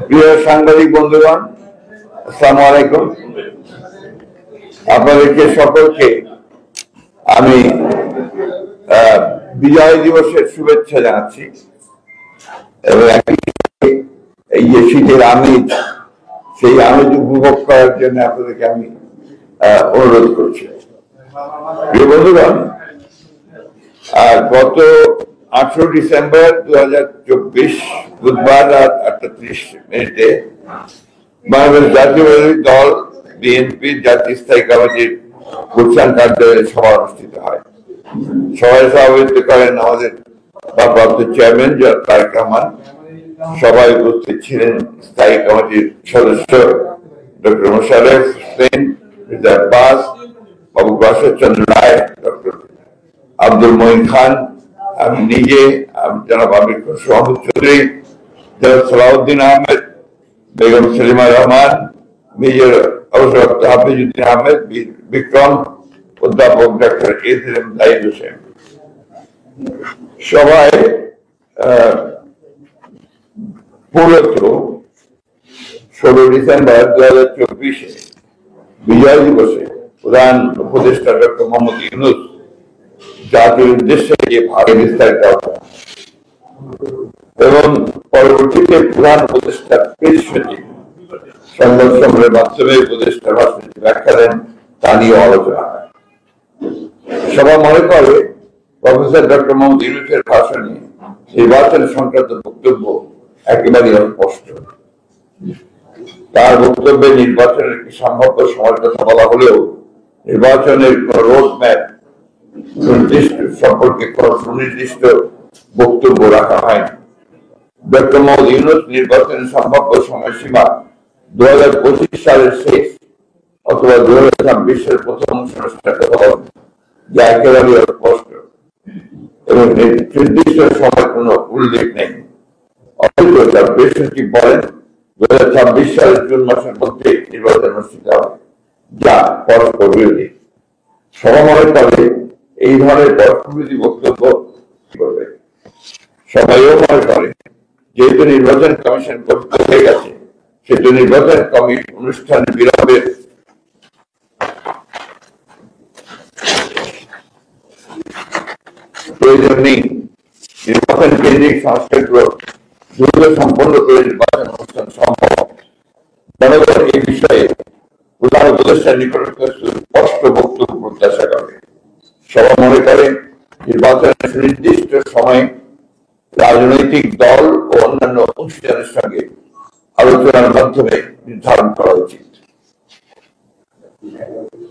প্রিয় সাংবাদিক বন্ধুগণ, আসসালামু আলাইকুম। আপনাদেরকে সকলকে আমি বিজয় দিবসের শুভেচ্ছা জানাচ্ছি এবং এই যে শীতের আমেজ, সেই আমেজ উপভোগ করার জন্য আপনাদেরকে আমি অনুরোধ করছি। প্রিয় বন্ধুগণ, গত 18 ডিসেম্বর 2024 বুধবার রাত 8:30 বাংলাদেশ জাতীয়তাবাদী দল বিএনপির জাতীয় স্থায়ী কমিটির গুলশান কার্যালয়ে সভা অনুষ্ঠিত হয়। সভায় সভাপতিত্ব করেন আমাদের ভারপ্রাপ্ত চেয়ারম্যান তারেক রহমান। সভায় উপস্থিত ছিলেন স্থায়ী কমিটির সদস্য ডক্টর মোশাররফ হোসেন, আব্বাস, বাবু প্রসাদ চন্দ্র রায়, ডক্টর আব্দুল মঈন খান, আমি নিজে, জনাব আমির খসরু মাহমুদ চৌধুরী, জনাব সালাউদ্দিন আহমেদ, বেগম সেলিমা রহমান, মেজর অবসরপ্রাপ্ত হাফিজউদ্দিন আহমেদ, বিক্রম, অধ্যাপক ডক্টর এস.এম. জাহিদ হোসেন। সভায় পৌরত্র 16 ডিসেম্বর 2024 বিজয় দিবসে প্রধান উপদেষ্টা ডক্টর মোহাম্মদ ইউনূস জাতির উদ্দেশ্যে যে ভাগে বিস্তারিত এবং পরবর্তীতে প্রধান উপদেষ্টা প্রেস সচিব সংবাদ সম্মেলনের মাধ্যমে উপদেষ্টা ভাষণে ব্যাখ্যা দেন, তা নিয়ে আলোচনা হয়। সভা মনে করে প্রফেসর ডক্টর মোহাম্মদ ইউনূসের ভাষণে নির্বাচন সংক্রান্ত বক্তব্য একেবারে অস্পষ্ট। তার বক্তব্যে নির্বাচনের একটি সম্ভাব্য সময়ের কথা বলা হলেও নির্বাচনের কোন রোড ম্যাপ সম্পর্কে কোন সুনির্দিষ্ট বক্তব্য রাখা হয়নি। ডক্টর মোহাম্মদ ইউনূস নির্বাচনের সম্ভাব্য সময়সীমা 2025 সালের শেষ অথবা 2026 সালের প্রথম অনুষ্ঠানের কথা বলেন, যা একেবারে অস্পষ্ট এবং নির্দিষ্ট সময় কোন উল্লেখ নেই। অথচ তার প্রেস সচিব বলেন 2026 সালের জুন মাসের মধ্যে নির্বাচন অনুষ্ঠিত হবে, যা পরস্পর বিরোধী। সভা মনে করে এই ধরনের পরস্পরবিরোধী বক্তব্য করবে। সবাইও মনে করে যেহেতু নির্বাচন কমিশন গঠিত হয়ে গেছে, সেহেতু নির্বাচন কমিশন অনুষ্ঠানে বিলম্বের প্রয়োজন নেই। নির্বাচন কেন্দ্রিক সংস্কারগুলো দ্রুত সম্পন্ন করে নির্বাচন অনুষ্ঠান সম্ভব। জনগণ এই বিষয়ে প্রধান উপদেষ্টার নিকট স্পষ্ট বক্তব্য প্রত্যাশা করে। সভা মনে করে নির্বাচনের সুনির্দিষ্ট সময়ে রাজনৈতিক দল ও অন্যান্য অংশীদারের সঙ্গে আলোচনার মাধ্যমে নির্ধারণ করা উচিত।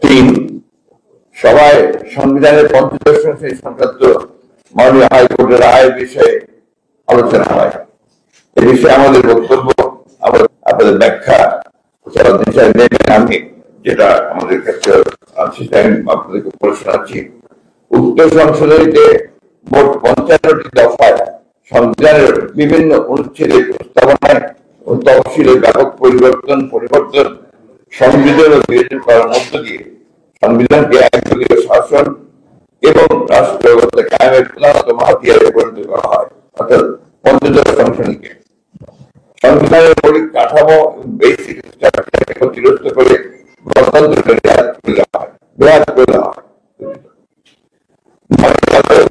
3. সভায় সংবিধানের ৫০ সংশোধনী সংক্রান্ত মাননীয় হাইকোর্টের রায়ের বিষয়ে আলোচনা হয়। এ বিষয়ে আমাদের বক্তব্য, আপনাদের ব্যাখ্যা আমি যেটা আমাদের কাছে আছে আপনাদেরকে পড়ে শোনাচ্ছি। উক্ত সংশোধনীতে মোট ৫৫টি দফায় সংবিধানের বিভিন্ন অনুচ্ছেদের প্রস্তাবনায় ও তফসিলের ব্যাপক পরিবর্তন সংবিধান ও বিয়োজন করার মধ্য দিয়ে সংবিধানকে একদলীয় শাসন এবং রাষ্ট্র ব্যবস্থা কায়েমের প্রধানতম হাতিয়ারে পরিণত করা হয়, অর্থাৎ পঞ্চদশ সংশোধনীকে সংবিধানের মৌলিক কাঠামো বেসিক স্ট্রাকচারকে ক্ষতিগ্রস্ত করে গণতন্ত্রকে ব্যাহত করে দেওয়া হয়।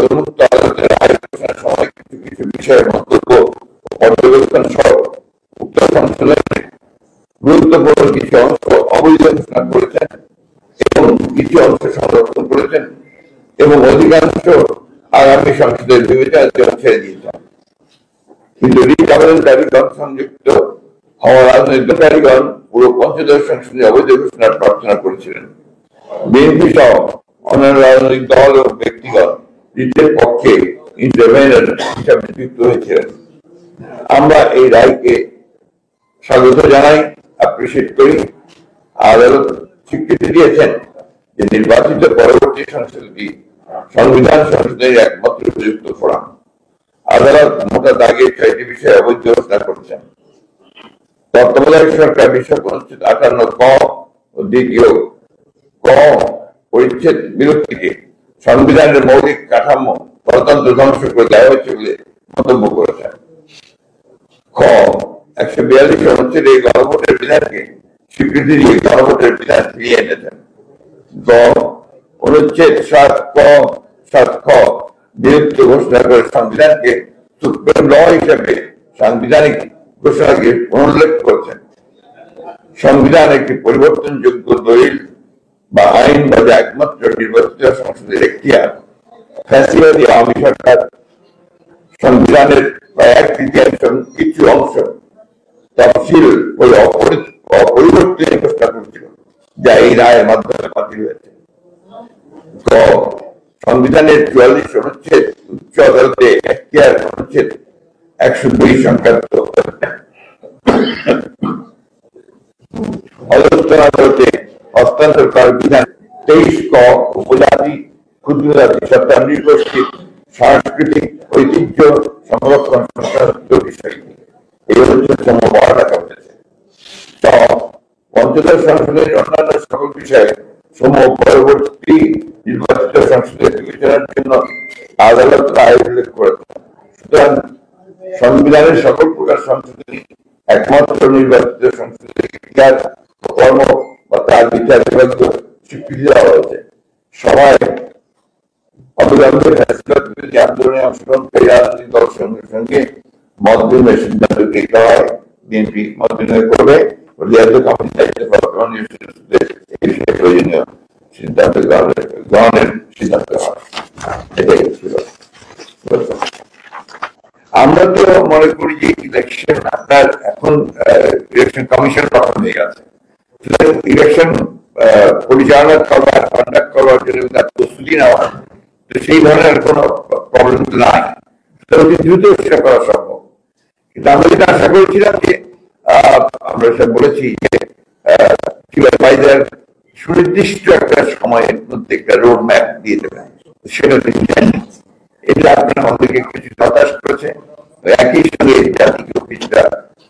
উন্মুক্ত আদালতের রায় ঘোষণার সময় কিছু কিছু বিষয়ের মন্তব্য ও পর্যবেক্ষণ সহ উক্ত সংশোধনের গুরুত্বপূর্ণ কিছু অংশ অবৈধ ঘোষণা করেছেন এবং কিছু অংশ সংরক্ষণ করেছেন এবং অধিকাংশ আগামী সংসদের বিবেচনার জন্য ছেড়ে দিয়েছেন। কিন্তু রিট আবেদনকারীগণ সংযুক্ত হওয়া রাজনৈতিককারীগণ পুরো পঞ্চদশ সংশোধনী অবৈধ ঘোষণার প্রার্থনা করেছিলেন। বিএনপি সহ অন্যান্য রাজনৈতিক দল ও ব্যক্তিগণ রিটের পক্ষে ইন্টারভেনার হিসাবে যুক্ত হয়েছিলেন। আমরা এই রায়কে স্বাগত জানাই, অ্যাপ্রিসিয়েট করি। আদালত স্বীকৃতি দিয়েছেন যে নির্বাচিত পরবর্তী সংসদটি সংবিধান সংশোধনের একমাত্র উপযুক্ত ফোরাম। আদালত মোটা দাগে 6টি বিষয়ে অবৈধ ঘোষণা করেছেন। তত্ত্বাবধায়ক সরকার 259 ক ও দ্বিতীয় ক পরিচ্ছেদ বিরক্তিকে সংবিধানের মৌলিক কাঠামো গণতন্ত্র ধ্বংস করে দেওয়া হয়েছে বলে মন্তব্য করেছেন। খ 142 অনুচ্ছেদ এই গণভোটের বিধানকে স্বীকৃতি দিয়ে গণভোটের বিধান ফিরিয়ে এনেছেন। গ অনুচ্ছেদ 7 ক 7 খ বিলুপ্ত ঘোষণা করে সংবিধানকে সুপ্রিম ল হিসেবে সাংবিধানিক ঘোষণাকে অনুল্লেখ করেছেন। সংবিধান একটি পরিবর্তনযোগ্য দলিল বা আইন বা একমাত্র নির্বাচিত সংসদের এখতিয়ার। ফ্যাসিবাদী আওয়ামী সরকার সংবিধানের প্রায় 1/3 কিছু অংশ তফসিল বলে অপরিবর্তিত ঘোষণা করেছিল, যা এই রায়ের মাধ্যমে বাতিল হয়েছে। গ সংবিধানের 44 অনুচ্ছেদ উচ্চ আদালতে এখতিয়ার অনুচ্ছেদ 102 সংক্রান্ত অধস্তন আদালতে হস্তান্তর করার বিধান। 23 ক উপজাতি ক্ষুদ্র জাতি সরকার নৃগোষ্ঠীর সাংস্কৃতিক ঐতিহ্য সংরক্ষণ সংক্রান্ত বিষয়টি এই অনুচ্ছেদ সমূহ বহাল রাখা হয়েছে। চ পঞ্চদশ সংসদের অন্যান্য সকল বিষয়ে সমূহ পরবর্তী নির্বাচিত সংসদের বিবেচনার জন্য আদালত রায় উল্লেখ করেছে। সুতরাং সংবিধানের সকল প্রকার সংশোধনী একমাত্র নির্বাচিত সংসদের ইতিহাস কর্ম বা তার বিচার বিভাগীয় স্বীকৃতি দেওয়া হয়েছে। সভায় অবিলম্বে ফ্যাসিবাদ বিরোধী আন্দোলনে অংশগ্রহণকারী রাজনৈতিক দলসমূহের সঙ্গে মত বিনিময়ের সিদ্ধান্ত গৃহীত হয়। বিএনপি মত বিনিময় করবে, প্রয়োজনীয় সিদ্ধান্ত গ্রহণের সিদ্ধান্ত হয়। এটাই ছিল। আমরা তো মনে করি যে ইলেকশন আপনার এখন ইলেকশন কমিশন গঠন হয়ে গেছে। ইলেকশন পরিচালনা করবার কন্ডাক্ট করবার জন্য তার প্রস্তুতি নেওয়া, তো সেই ধরনের কোনো প্রবলেম নাই, অতি দ্রুত সেটা করা সম্ভব। কিন্তু আমরা যেটা আশা করেছিলাম যে আমরা সব বলেছি যে সুনির্দিষ্ট একটা সময়ের মধ্যে একটা রোড ম্যাপ দিয়ে দেবে, সেটা তিনি জানি। এটা আপনার আমাদেরকে কিছু হতাশ করেছে। একই সঙ্গে জাতীয় অফিসটা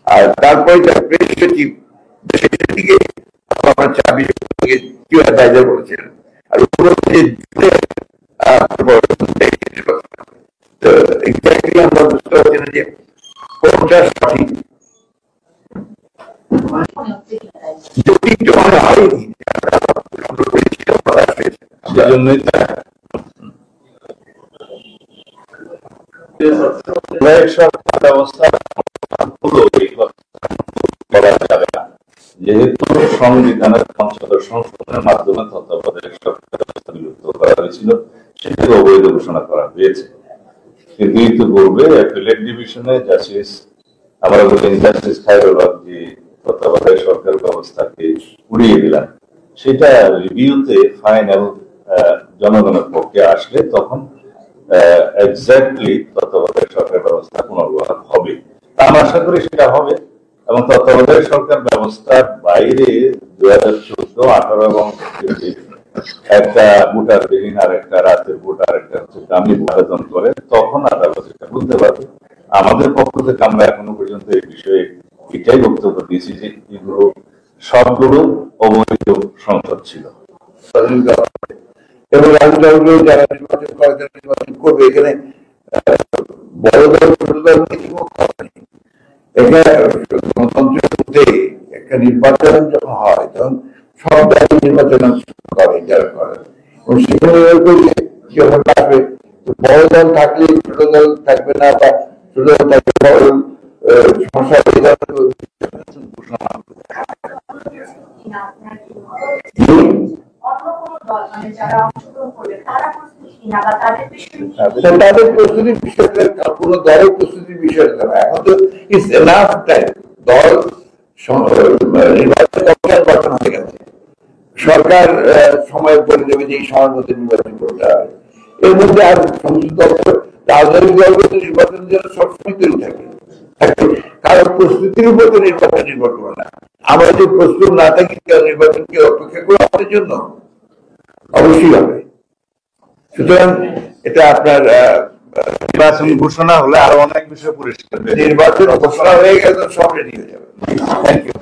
আর তারপরে যার প্রেস সচিব দেশের দিকে আমরা 24 বলেছিলেন, আর উপরে এক্স্যাক্টলি আমরা বুঝতে পারছি না যে কোনটা সঠিক। জন্যই ব্যবস্থা করা যাবে না, যেহেতু সংবিধানের পঞ্চদশ সংশোধনের মাধ্যমে তত্ত্বাবধায়ক সরকার ব্যবস্থা বিলুপ্ত করা হয়েছিল, সেটাকে অবৈধ ঘোষণা করা হয়েছে। কিন্তু ইতিপূর্বে অ্যাপিলেট ডিভিশনে জাস্টিস আমরা বলি জাস্টিস খায়রুল হক যে তত্ত্বাবধায়ক সরকার ব্যবস্থাকে উড়িয়ে দিলেন, সেটা রিভিউতে ফাইন এবং জনগণের পক্ষে আসলে তখন এক্স্যাক্টলি তত্ত্বাবধায়ক সরকার ব্যবস্থা পুনর্বহাল হবে। আমরা আশা করি সেটা হবে। এবং তত্ত্বাবধায়ক সরকার ব্যবস্থার বাইরে 2014, 18 এবং একটা ভোটার বিহীন আর একটা রাতের ভোটার একটা হচ্ছে দামি আবেদন করে, তখন আদালত এটা বুঝতে পারবে। আমাদের পক্ষ থেকে আমরা এখনো পর্যন্ত এই বিষয়ে এটাই বক্তব্য দিয়েছি যে এগুলো সবগুলো অবৈধ সংসদ ছিল এবং রাজনীতি যারা নির্বাচন করে নির্বাচন করবে, এখানে বড় দল ছোট দল কিছু এখানে গণতন্ত্রের মধ্যে একটা নির্বাচন যখন হয় তখন সব দল নির্বাচন করে যারা করে, এবং সেখানে যখন আসবে বড় দল থাকলে ছোট দল থাকবে না, বা ছোট দল থাকলে বড় সমস্যা তাদের প্রস্তুতির বিষয়টা কোন দলের প্রস্তুতির বিষয় না। এখন তো দল নির্বাচন গঠন হয়ে গেছে, সরকার সময় বলে দেবে যে এই সময়ের মধ্যে নির্বাচন করতে হবে। এর মধ্যে আর রাজনৈতিক দলগুলো নির্বাচনের জন্য সবসময় তৈরি থাকে, কারণ প্রস্তুতির উপর তো নির্বাচন নির্ভর করে না। আমরা যদি প্রস্তুত না থাকি নির্বাচনকে অপেক্ষা করে আমাদের জন্য অবশ্যই হবে। সুতরাং এটা আপনার নির্বাচন ঘোষণা হলে আরো অনেক বিষয় পরিষ্কার, নির্বাচন ঘোষণা হয়ে গেলে সব রেডি হয়ে যাবে। Thank you.